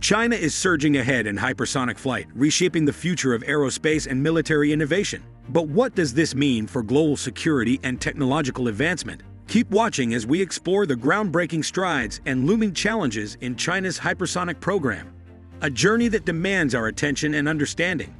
China is surging ahead in hypersonic flight, reshaping the future of aerospace and military innovation. But what does this mean for global security and technological advancement? Keep watching as we explore the groundbreaking strides and looming challenges in China's hypersonic program, a journey that demands our attention and understanding.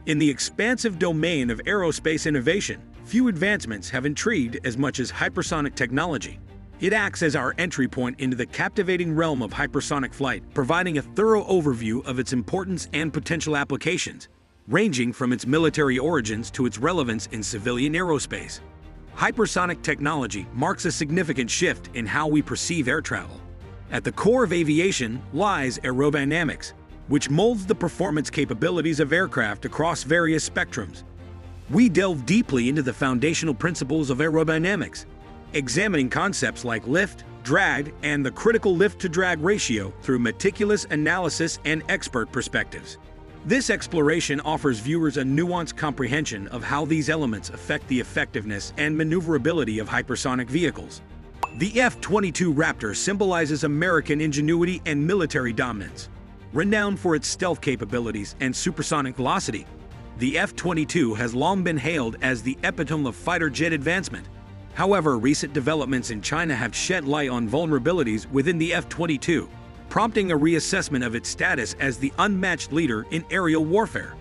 In the expansive domain of aerospace innovation, few advancements have intrigued as much as hypersonic technology. It acts as our entry point into the captivating realm of hypersonic flight, providing a thorough overview of its importance and potential applications, ranging from its military origins to its relevance in civilian aerospace. Hypersonic technology marks a significant shift in how we perceive air travel. At the core of aviation lies aerodynamics, which molds the performance capabilities of aircraft across various spectrums. We delve deeply into the foundational principles of aerodynamics, examining concepts like lift, drag, and the critical lift-to-drag ratio through meticulous analysis and expert perspectives. This exploration offers viewers a nuanced comprehension of how these elements affect the effectiveness and maneuverability of hypersonic vehicles. The F-22 Raptor symbolizes American ingenuity and military dominance. Renowned for its stealth capabilities and supersonic velocity, the F-22 has long been hailed as the epitome of fighter jet advancement. However, recent developments in China have shed light on vulnerabilities within the F-22, prompting a reassessment of its status as the unmatched leader in aerial warfare.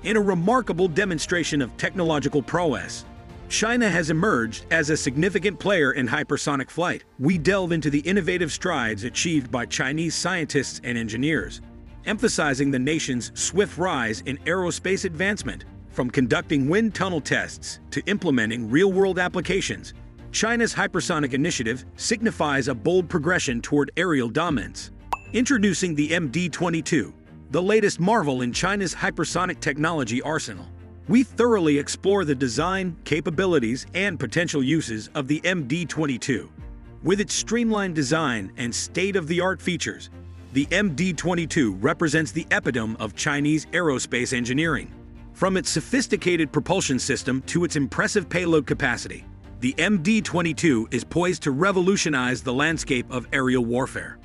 In a remarkable demonstration of technological prowess, China has emerged as a significant player in hypersonic flight. We delve into the innovative strides achieved by Chinese scientists and engineers, emphasizing the nation's swift rise in aerospace advancement. From conducting wind tunnel tests to implementing real-world applications, China's hypersonic initiative signifies a bold progression toward aerial dominance. Introducing the MD-22, the latest marvel in China's hypersonic technology arsenal. We thoroughly explore the design, capabilities, and potential uses of the MD-22. With its streamlined design and state-of-the-art features, the MD-22 represents the epitome of Chinese aerospace engineering. From its sophisticated propulsion system to its impressive payload capacity, the MD-22 is poised to revolutionize the landscape of aerial warfare.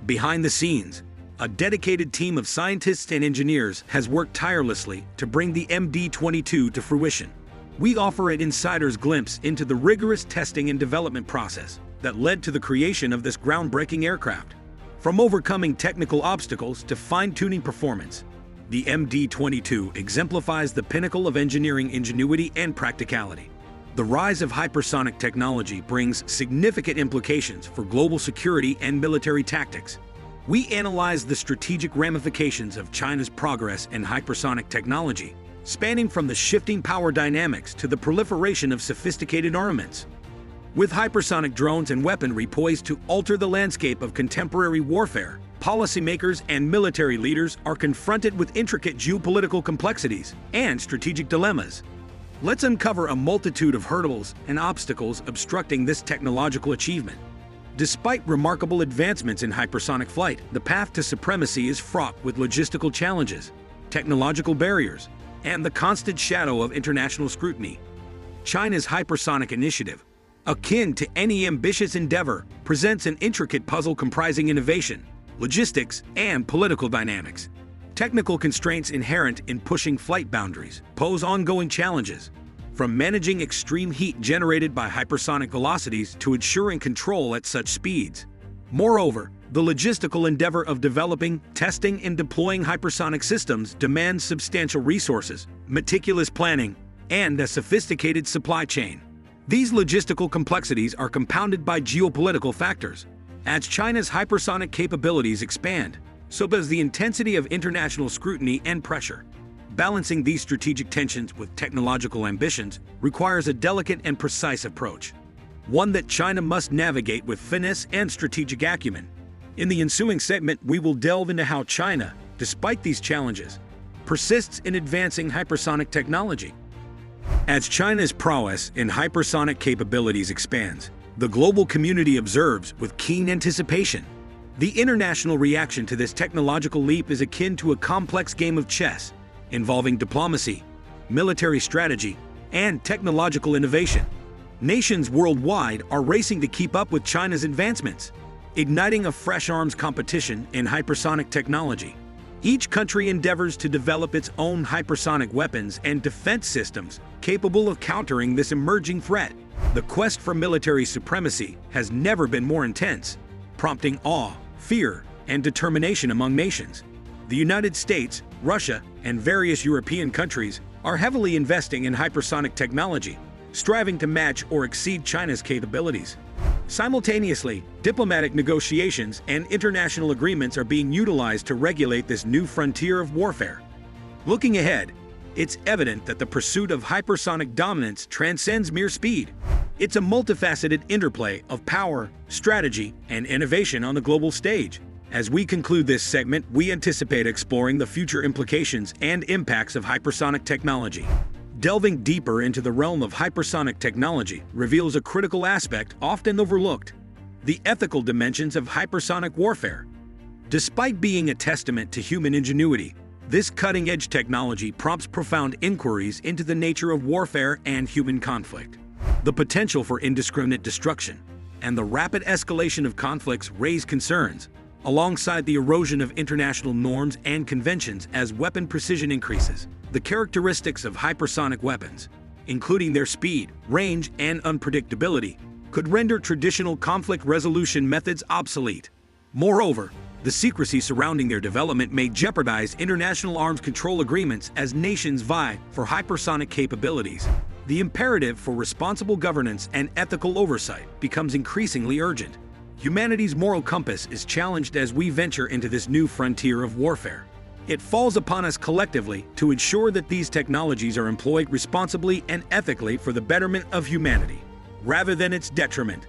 Behind the scenes, a dedicated team of scientists and engineers has worked tirelessly to bring the MD-22 to fruition. We offer an insider's glimpse into the rigorous testing and development process that led to the creation of this groundbreaking aircraft. From overcoming technical obstacles to fine-tuning performance, the MD-22 exemplifies the pinnacle of engineering ingenuity and practicality. The rise of hypersonic technology brings significant implications for global security and military tactics. We analyze the strategic ramifications of China's progress in hypersonic technology, spanning from the shifting power dynamics to the proliferation of sophisticated armaments. With hypersonic drones and weaponry poised to alter the landscape of contemporary warfare, policymakers and military leaders are confronted with intricate geopolitical complexities and strategic dilemmas. Let's uncover a multitude of hurdles and obstacles obstructing this technological achievement. Despite remarkable advancements in hypersonic flight, the path to supremacy is fraught with logistical challenges, technological barriers, and the constant shadow of international scrutiny. China's hypersonic initiative, akin to any ambitious endeavor, presents an intricate puzzle comprising innovation, logistics, and political dynamics. Technical constraints inherent in pushing flight boundaries pose ongoing challenges, from managing extreme heat generated by hypersonic velocities to ensuring control at such speeds. Moreover, the logistical endeavor of developing, testing, and deploying hypersonic systems demands substantial resources, meticulous planning, and a sophisticated supply chain. These logistical complexities are compounded by geopolitical factors. As China's hypersonic capabilities expand, so does the intensity of international scrutiny and pressure. Balancing these strategic tensions with technological ambitions requires a delicate and precise approach, one that China must navigate with finesse and strategic acumen. In the ensuing segment, we will delve into how China, despite these challenges, persists in advancing hypersonic technology. As China's prowess in hypersonic capabilities expands, the global community observes with keen anticipation. The international reaction to this technological leap is akin to a complex game of chess, involving diplomacy, military strategy, and technological innovation. Nations worldwide are racing to keep up with China's advancements, igniting a fresh arms competition in hypersonic technology. Each country endeavors to develop its own hypersonic weapons and defense systems capable of countering this emerging threat. The quest for military supremacy has never been more intense, prompting awe, fear, and determination among nations. The United States, Russia, and various European countries are heavily investing in hypersonic technology, striving to match or exceed China's capabilities. Simultaneously, diplomatic negotiations and international agreements are being utilized to regulate this new frontier of warfare. Looking ahead, it's evident that the pursuit of hypersonic dominance transcends mere speed. It's a multifaceted interplay of power, strategy, and innovation on the global stage. As we conclude this segment, we anticipate exploring the future implications and impacts of hypersonic technology. Delving deeper into the realm of hypersonic technology reveals a critical aspect often overlooked: the ethical dimensions of hypersonic warfare. Despite being a testament to human ingenuity, this cutting-edge technology prompts profound inquiries into the nature of warfare and human conflict. The potential for indiscriminate destruction and the rapid escalation of conflicts raise concerns, alongside the erosion of international norms and conventions as weapon precision increases. The characteristics of hypersonic weapons, including their speed, range, and unpredictability, could render traditional conflict resolution methods obsolete. Moreover, the secrecy surrounding their development may jeopardize international arms control agreements as nations vie for hypersonic capabilities. The imperative for responsible governance and ethical oversight becomes increasingly urgent. Humanity's moral compass is challenged as we venture into this new frontier of warfare. It falls upon us collectively to ensure that these technologies are employed responsibly and ethically for the betterment of humanity, rather than its detriment.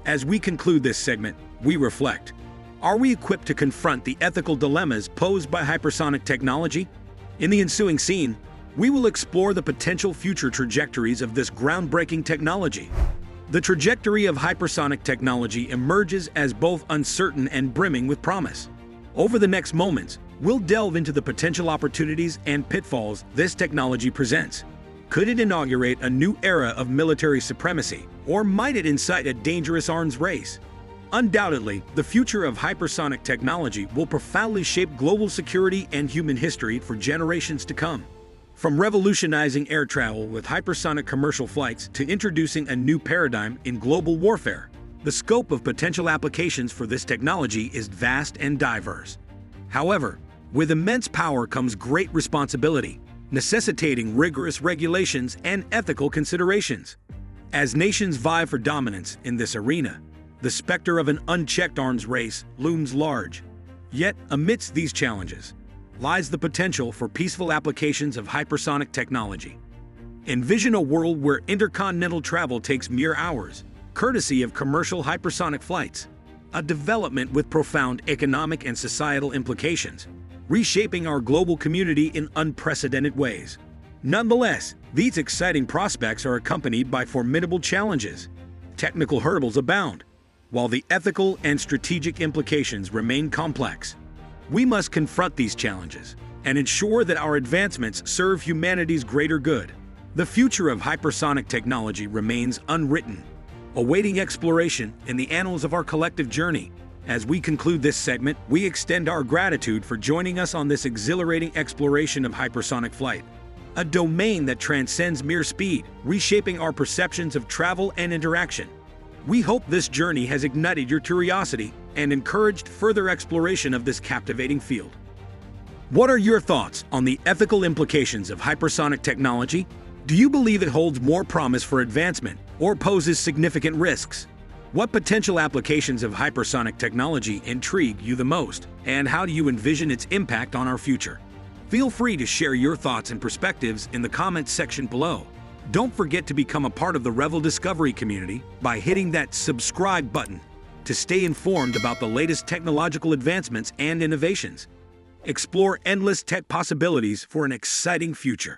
As we conclude this segment, we reflect: are we equipped to confront the ethical dilemmas posed by hypersonic technology? In the ensuing scene, we will explore the potential future trajectories of this groundbreaking technology. The trajectory of hypersonic technology emerges as both uncertain and brimming with promise. Over the next moments, we'll delve into the potential opportunities and pitfalls this technology presents. Could it inaugurate a new era of military supremacy, or might it incite a dangerous arms race? Undoubtedly, the future of hypersonic technology will profoundly shape global security and human history for generations to come. From revolutionizing air travel with hypersonic commercial flights to introducing a new paradigm in global warfare, the scope of potential applications for this technology is vast and diverse. However, with immense power comes great responsibility, necessitating rigorous regulations and ethical considerations. As nations vie for dominance in this arena, the specter of an unchecked arms race looms large. Yet, amidst these challenges, lies the potential for peaceful applications of hypersonic technology. Envision a world where intercontinental travel takes mere hours, courtesy of commercial hypersonic flights, a development with profound economic and societal implications, reshaping our global community in unprecedented ways. Nonetheless, these exciting prospects are accompanied by formidable challenges. Technical hurdles abound, while the ethical and strategic implications remain complex. We must confront these challenges and ensure that our advancements serve humanity's greater good. The future of hypersonic technology remains unwritten, awaiting exploration in the annals of our collective journey. As we conclude this segment, we extend our gratitude for joining us on this exhilarating exploration of hypersonic flight, a domain that transcends mere speed, reshaping our perceptions of travel and interaction. We hope this journey has ignited your curiosity and encouraged further exploration of this captivating field. What are your thoughts on the ethical implications of hypersonic technology? Do you believe it holds more promise for advancement or poses significant risks? What potential applications of hypersonic technology intrigue you the most, and how do you envision its impact on our future? Feel free to share your thoughts and perspectives in the comments section below. Don't forget to become a part of the Revel Discovery community by hitting that subscribe button to stay informed about the latest technological advancements and innovations. Explore endless tech possibilities for an exciting future.